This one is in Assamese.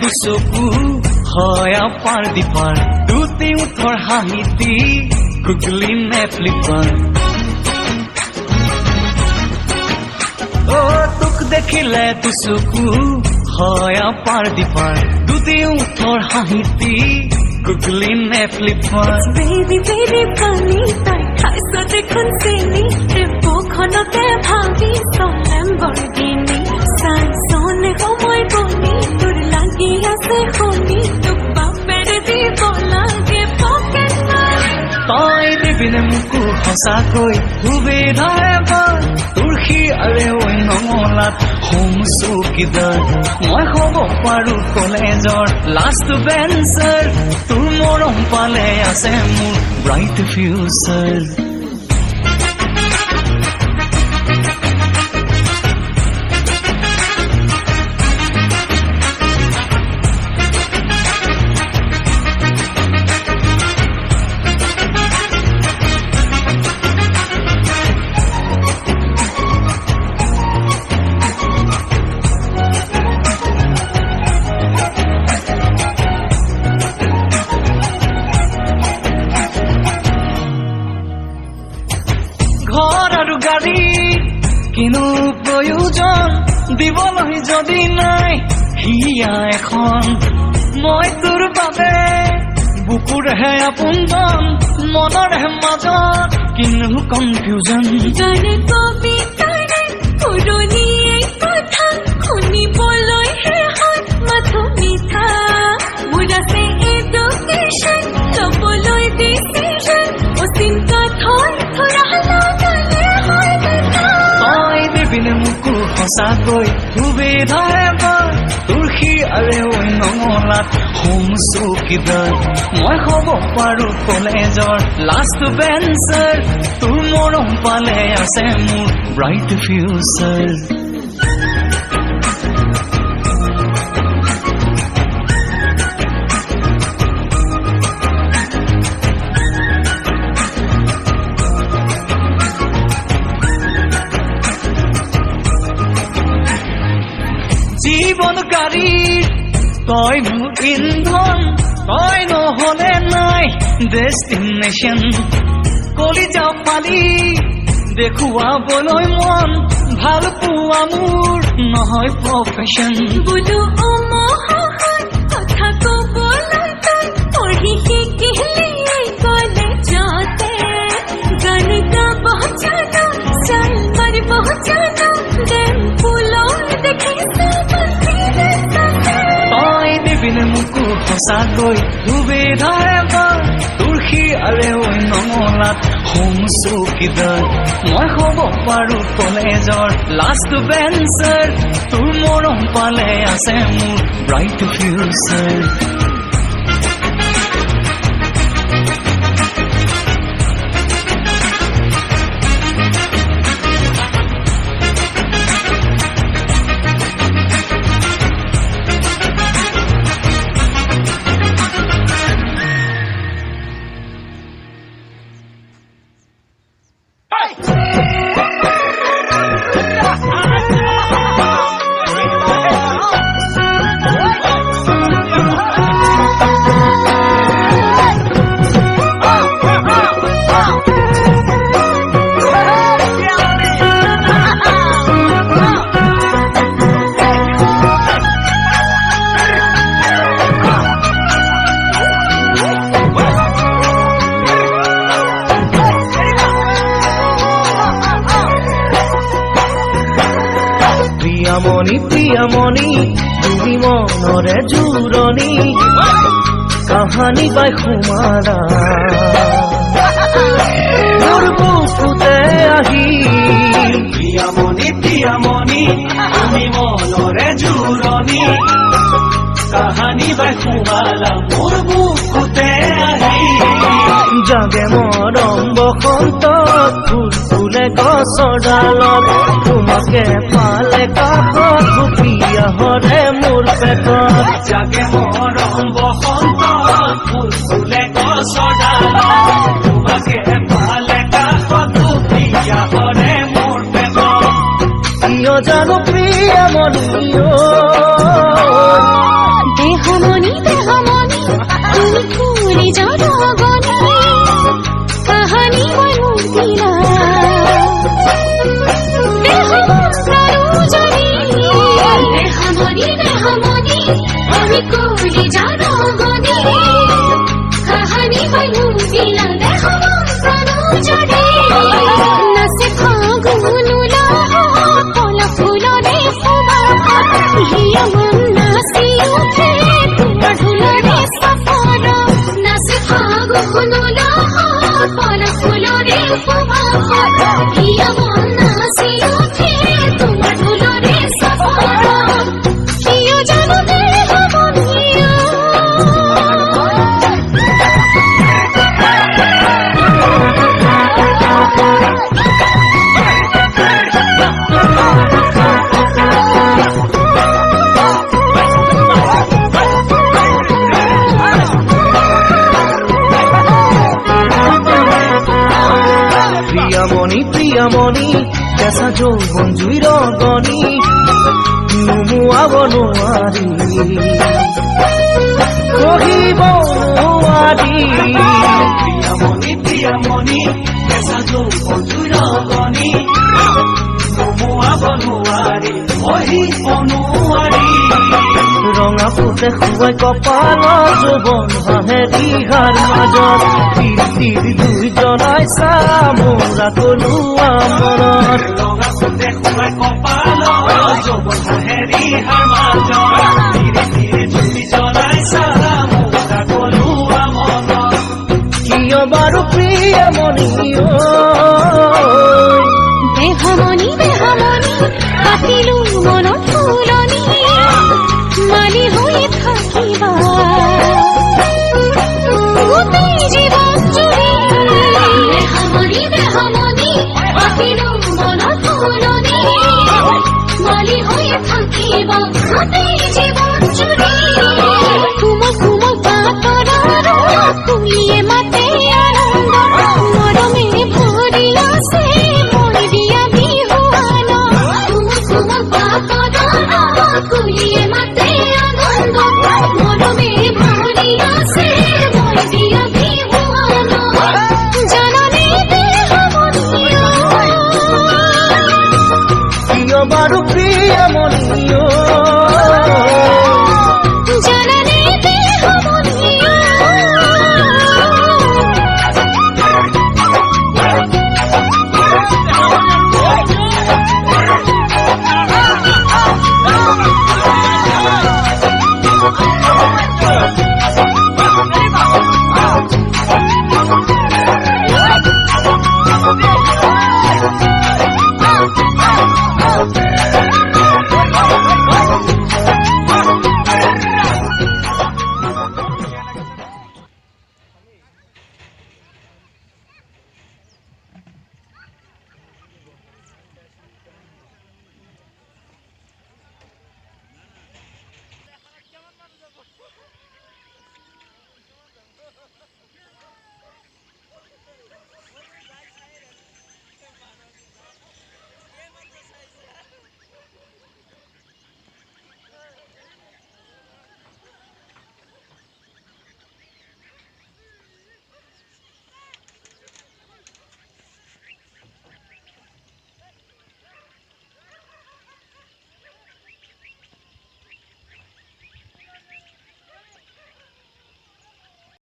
দুচকু হয় আপাৰ দিপাৰ দুটি উঠৰ হাঁহিতি গুগলি নে ফ্লিপাৰ তোক দেখিলে দুচকু হয় আপাৰ দিপাৰ দুটি উঠৰ হাঁহিতি গুগলি নে ফ্লিপাৰ বেবি বেবি পানী তাই খাইছ দেখোন চেনি টেম্পুখনতে ভাবি চলাম বৰদিনী চাইছনে সময় বনি তোৰ লাগি আছে শুনি তোক বাপেৰে দিব লাগে পকেট মাৰি তই দিবিনে মোকো সঁচাকৈ সুবিধা এবাৰ তুলসী আৰে ঐ নঙলাত হোম চকীদাৰ মই হ'ব পাৰো কলেজৰ লাষ্ট বেঞ্চাৰ তোৰ মৰম পালে আছে মোৰ ব্ৰাইট ফিউচাৰ ঘৰ আৰু গাড়ী কিনো প্ৰয়োজন দিবলৈ যদি নাই হিয়া এখন মই তোৰ বাবে বুকুৰহে আপোনজন মনৰহে মাজত কিনো কনফিউজন গানে কবিতাৰে পুৰণি এই কথা শুনিবলৈহে হয় মাথো মিঠা মোৰ আছে এডুকেশ্যন ল'বলৈ ডিচিশ্যন অচিন্তা থৈ থৰা দিবিনে মোকো সঁচাকৈ সুবিধা এবাৰ তুলসী আৰে ঐ নঙলাত হোম চকীদাৰ মই হ'ব পাৰো কলেজৰ লাষ্ট বেঞ্চাৰ তোৰ মৰম পালে আছে মোৰ ব্ৰাইট ফিউচাৰ জীৱন গাড়ীৰ তই মোৰ ইন্ধন তই নহলে নাই ডেষ্টিনেশ্যন কলিজা পালি দেখুৱাবলৈ মন ভাল পোৱা মোৰ নহয় প্ৰফেশ্যন বোলো অমহৰ কথা ক'বলৈ তই পঢ়ি শিকিলি কলেজতে গান গাব জানো চাল মাৰিব জানো ডেম ফুলৰ দেখিছো তই দিবিনে মোকো সঁচাকৈ সুবিধা এবাৰ তুলসী আৰে ঐ নঙলাত হোম চকীদাৰ মই হ'ব পাৰো কলেজৰ লাষ্ট বেঞ্চাৰ তোৰ মৰম পালে আছে মোৰ ব্ৰাইট ফিউচাৰ প্ৰিয়ামণি তুমি মনৰে জোৰণি কাহানী বাই সুমাৰা মোৰ বুকুতে আহি প্ৰিয়ামণি তুমি মনৰে জোৰণি কাহানী বাই সুমাৰা মোৰ বুকুতে আহি জাগে মৰম বসন্ত ফুল ফুলে গছৰ ডালত তোমাকে পালে কাষত সুপ্ৰিয়া হৰে মোৰ পেটত জাগে মৰম বসন্ত ফুল ফুলে গছৰ ডালত তোমাকে পালে কাষত সুপ্ৰিয়া হৰে মোৰ পেটত কিয় জানো প্ৰিয়ামণি কোলে জানো গনি কাহানি বনু দিলা দেখো প্রাণ জড়ে নাচে ফাগুনুলা কলা ফুলরে ফুবা হিয়া মন নাচি উঠে তোমার ঢুলরে সফর নাচে ফাগুনুলা কলা ফুলরে ফুবা হিয়া মন নাচি উঠে তোমার ঢুলরে সফর কিও জানো দেহ বনিয়া প্রিয়ামণি কেঁচা যৌবন জুইৰ গনি নুমুৱাব নোৱাৰি কহিব নোৱাৰি প্ৰিয়ামণি কেঁচা যৌবন জুইৰ গনি নুমুৱাব নোৱাৰি কহিব নোৱাৰি ৰঙা ফুটে খুৱাই কপালৰ যৌবন হাঁহে দিহাৰ মাজত তীৰ দুইজনাই চামোৰা কলোৱা মনত ৰঙা ফুটে খুৱাই কপালৰ যৌবন হাঁহে দিহাৰ মাজত তীৰ দুইজনাই চামোৰা কলোৱা মনত কিয় বাৰু প্ৰিয়মণি দেহমণি কাটিলো মনত ফুলনি মালি হৈ থাকিবা গোটেই জীৱন জুৰি দেহমণি কাটিলো মনত ফুলনি মালি হৈ থাকিবা গোটেই জীৱন